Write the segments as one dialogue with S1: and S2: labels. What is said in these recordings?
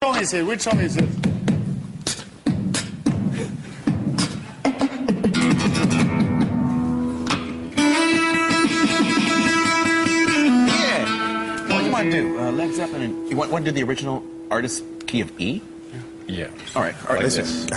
S1: song is it? Which song is it?
S2: Yeah. What do you want to do? Led Zeppelin. You want to do the original artist key of E?
S3: Yeah.
S2: All right.
S3: Listen.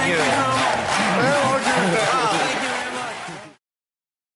S2: Thank you.